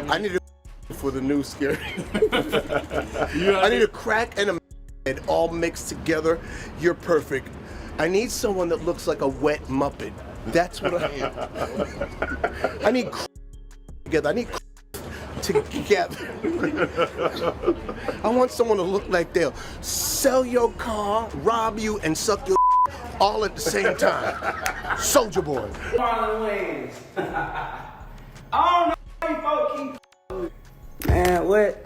I need a for the new scary. I need a crack and a head all mixed together. You're perfect. I need someone that looks like a wet Muppet. That's what I need. I need together. I need together. I want someone to look like they'll sell your car, rob you, and suck your all at the same time. Soulja Boy. Marlon Wayans. I don't know folks keep man, what?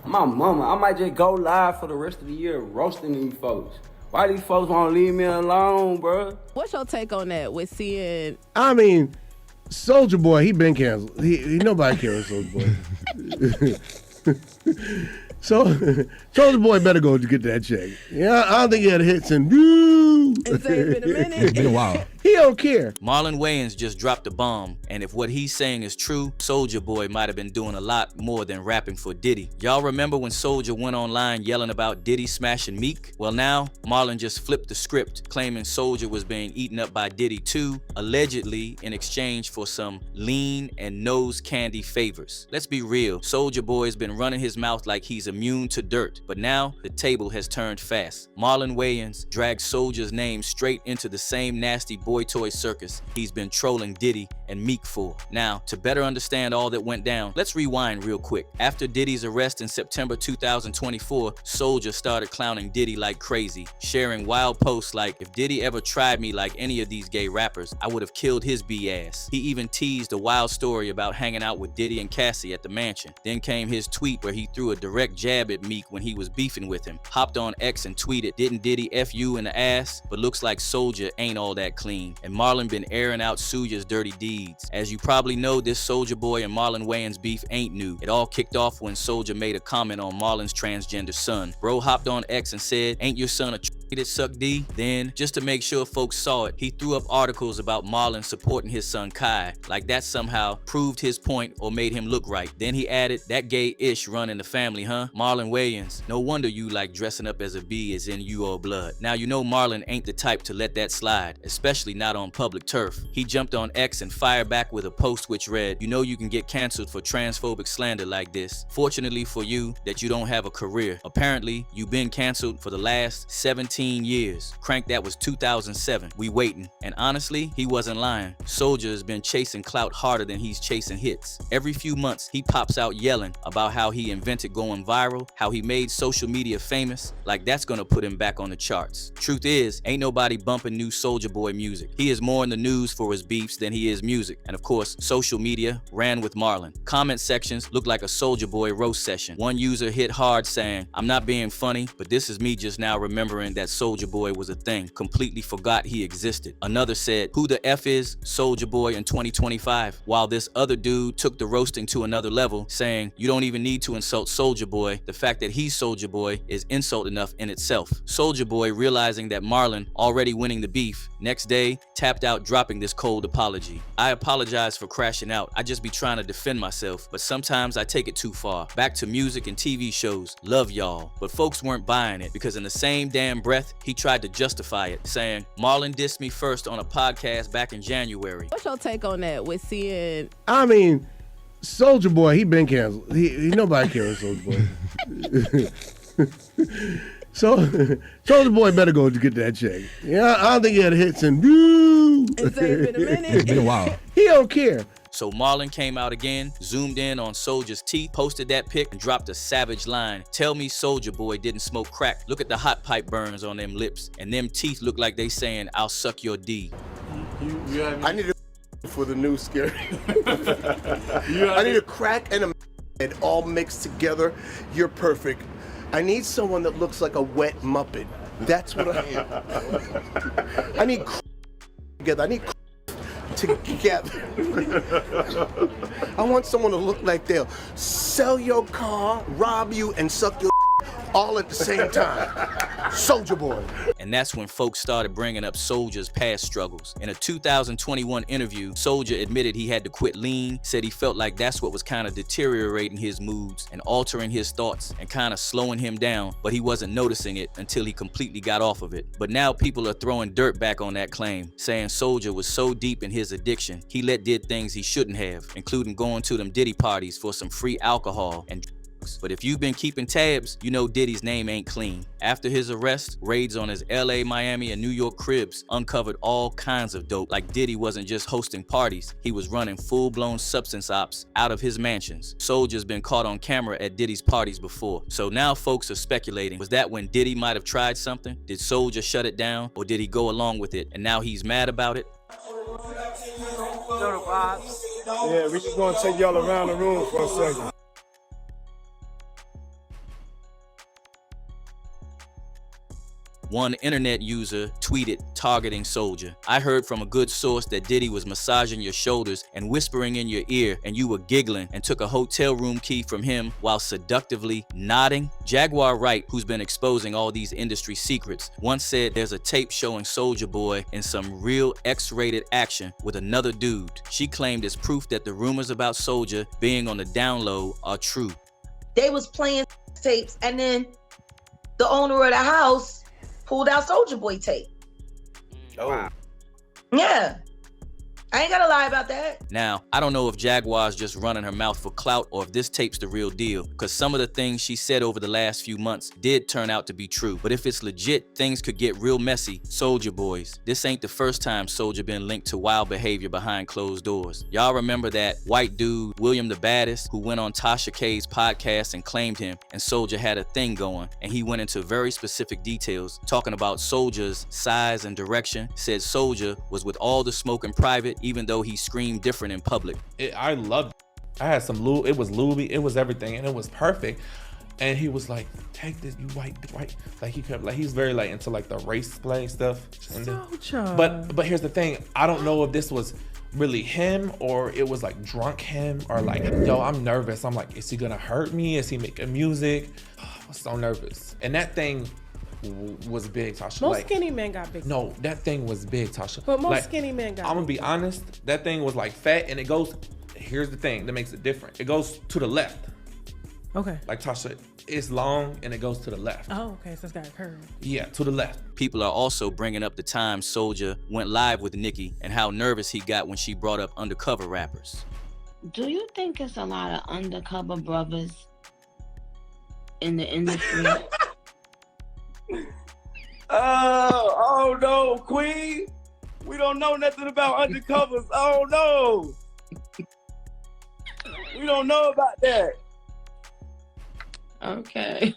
My mama, I might just go live for the rest of the year roasting these folks. Why these folks won't leave me alone, bro? What's your take on that with seeing? I mean, Soulja Boy, he been canceled. Nobody cares Soulja Boy. So Soulja Boy better go to get that check. Yeah, I don't think he had hits in. It's been a minute. It's been a while. He don't care. Marlon Wayans just dropped a bomb, and if what he's saying is true, Soulja Boy might have been doing a lot more than rapping for Diddy. Y'all remember when Soulja went online yelling about Diddy smashing Meek? Well now, Marlon just flipped the script, claiming Soulja was being eaten up by Diddy too, allegedly in exchange for some lean and nose candy favors. Let's be real, Soulja Boy's been running his mouth like he's immune to dirt, but now the table has turned fast. Marlon Wayans dragged Soulja's name straight into the same nasty boy toy circus he's been trolling Diddy and Meek for. Now, to better understand all that went down, let's rewind real quick. After Diddy's arrest in September 2024, Soulja started clowning Diddy like crazy, sharing wild posts like, if Diddy ever tried me like any of these gay rappers, I would have killed his B-ass. He even teased a wild story about hanging out with Diddy and Cassie at the mansion. Then came his tweet where he threw a direct jab at Meek when he was beefing with him, hopped on X and tweeted, didn't Diddy F you in the ass? But looks like Soulja ain't all that clean. And Marlon been airing out Soulja's dirty deeds. As you probably know, this Soulja Boy and Marlon Wayans beef ain't new. It all kicked off when Soulja made a comment on Marlon's transgender son. Bro hopped on X and said, ain't your son a that suck D? Then, just to make sure folks saw it, he threw up articles about Marlon supporting his son Kai, like that somehow proved his point or made him look right. Then he added, that gay-ish run in the family, huh? Marlon Wayans, no wonder you like dressing up as a bee is in your blood. Now you know Marlon ain't the type to let that slide, especially not on public turf. He jumped on X and fired back with a post which read, you know you can get canceled for transphobic slander like this. Fortunately for you that you don't have a career. Apparently, you've been canceled for the last 17 years. Crank, that was 2007. We waiting. And honestly, he wasn't lying. Soulja has been chasing clout harder than he's chasing hits. Every few months, he pops out yelling about how he invented going viral, how he made social media famous, like that's gonna put him back on the charts. Truth is, ain't nobody bumping new Soulja Boy music. He is more in the news for his beefs than he is music. And of course, social media ran with Marlon. Comment sections look like a Soulja Boy roast session. One user hit hard saying, I'm not being funny, but this is me just now remembering that Soulja Boy was a thing. Completely forgot he existed. Another said, who the F is Soulja Boy in 2025? While this other dude took the roasting to another level, saying, you don't even need to insult Soulja Boy. The fact that he's Soulja Boy is insult enough in itself. Soulja Boy, realizing that Marlon already winning the beef, next day tapped out dropping this cold apology. I apologize for crashing out. I just be trying to defend myself, but sometimes I take it too far. Back to music and TV shows. Love y'all. But folks weren't buying it because in the same damn breath, he tried to justify it, saying, Marlon dissed me first on a podcast back in January. What's your take on that with seeing? I mean, Soulja Boy, he been canceled. Nobody cares Soulja Boy. So Soulja Boy better go to get that check. Yeah, I don't think he had hits in. It's been a minute. It's been a while. He don't care. So Marlon came out again, zoomed in on Soulja's teeth, posted that pic, and dropped a savage line. Tell me Soulja Boy didn't smoke crack. Look at the hot pipe burns on them lips, and them teeth look like they saying, I'll suck your D. I need a for the new scary. I need a crack and a head all mixed together. You're perfect. I need someone that looks like a wet Muppet. That's what I need. I need together. I need together. I want someone to look like they'll sell your car, rob you, and suck your all at the same time. Soulja Boy. And that's when folks started bringing up Soulja's past struggles. In a 2021 interview, Soulja admitted he had to quit lean, said he felt like that's what was kind of deteriorating his moods and altering his thoughts and kind of slowing him down, but he wasn't noticing it until he completely got off of it. But now people are throwing dirt back on that claim, saying Soulja was so deep in his addiction, he did things he shouldn't have, including going to them Diddy parties for some free alcohol and drugs. But if you've been keeping tabs, you know Diddy's name ain't clean. After his arrest, raids on his LA, Miami, and New York cribs uncovered all kinds of dope. Like Diddy wasn't just hosting parties, he was running full-blown substance ops out of his mansions. Soulja's been caught on camera at Diddy's parties before. So now folks are speculating, was that when Diddy might have tried something? Did Soulja shut it down, or did he go along with it and now he's mad about it? Yeah, we just gonna take y'all around the room for a second. One internet user tweeted targeting Soulja. I heard from a good source that Diddy was massaging your shoulders and whispering in your ear and you were giggling and took a hotel room key from him while seductively nodding. Jaguar Wright, who's been exposing all these industry secrets, once said there's a tape showing Soulja Boy in some real X-rated action with another dude. She claimed as proof that the rumors about Soulja being on the down low are true. They was playing tapes and then the owner of the house pulled out Soulja Boy tape. Oh. Wow. Yeah. I ain't gotta lie about that. Now, I don't know if Jaguar's just running her mouth for clout or if this tape's the real deal, because some of the things she said over the last few months did turn out to be true. But if it's legit, things could get real messy. Soulja Boys, this ain't the first time Soulja been linked to wild behavior behind closed doors. Y'all remember that white dude, William the Baddest, who went on Tasha K's podcast and claimed him, and Soulja had a thing going, and he went into very specific details, talking about Soulja's size and direction, said Soulja was with all the smoke in private, even though he screamed different in public. I loved it. I had some Louis, it was Louis, it was everything, and it was perfect. And he was like, take this, you white. Like he kept, like he's very like into like the race play stuff. And then, but here's the thing, I don't know if this was really him or it was like drunk him or like, yo, I'm nervous. I'm like, is he gonna hurt me? Is he making music? I was so nervous. And that thing was big, Tasha. Most skinny men got big. No, that thing was big, Tasha. But most skinny men got I'm gonna be honest, that thing was like fat and it goes, here's the thing that makes it different. It goes to the left. Okay. Like Tasha, it's long and it goes to the left. Oh, okay, so it's got a curve. Yeah, to the left. People are also bringing up the time Soulja went live with Nicki and how nervous he got when she brought up undercover rappers. Do you think it's a lot of undercover brothers in the industry? Oh no, Queen. We don't know nothing about undercovers. Oh no. We don't know about that. Okay.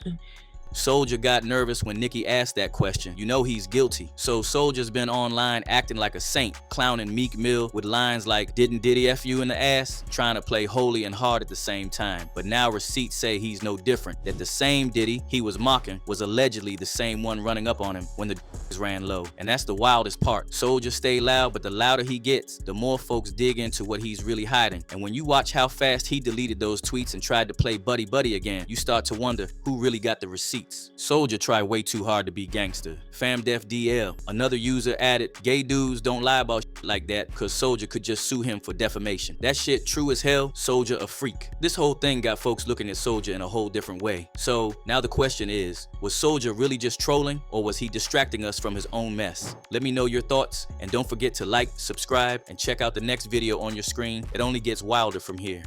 Soulja got nervous when Nicki asked that question. You know he's guilty. So Soulja's been online acting like a saint, clowning Meek Mill with lines like, didn't Diddy F you in the ass? Trying to play holy and hard at the same time. But now receipts say he's no different. That the same Diddy he was mocking was allegedly the same one running up on him when the ran low. And that's the wildest part. Soulja stay loud, but the louder he gets, the more folks dig into what he's really hiding. And when you watch how fast he deleted those tweets and tried to play buddy buddy again, you start to wonder who really got the receipts. Soulja tried way too hard to be gangster. FamDefDL, another user added, gay dudes don't lie about shit like that cause Soulja could just sue him for defamation. That shit true as hell, Soulja a freak. This whole thing got folks looking at Soulja in a whole different way. So now the question is, was Soulja really just trolling or was he distracting us from his own mess? Let me know your thoughts and don't forget to like, subscribe, and check out the next video on your screen. It only gets wilder from here.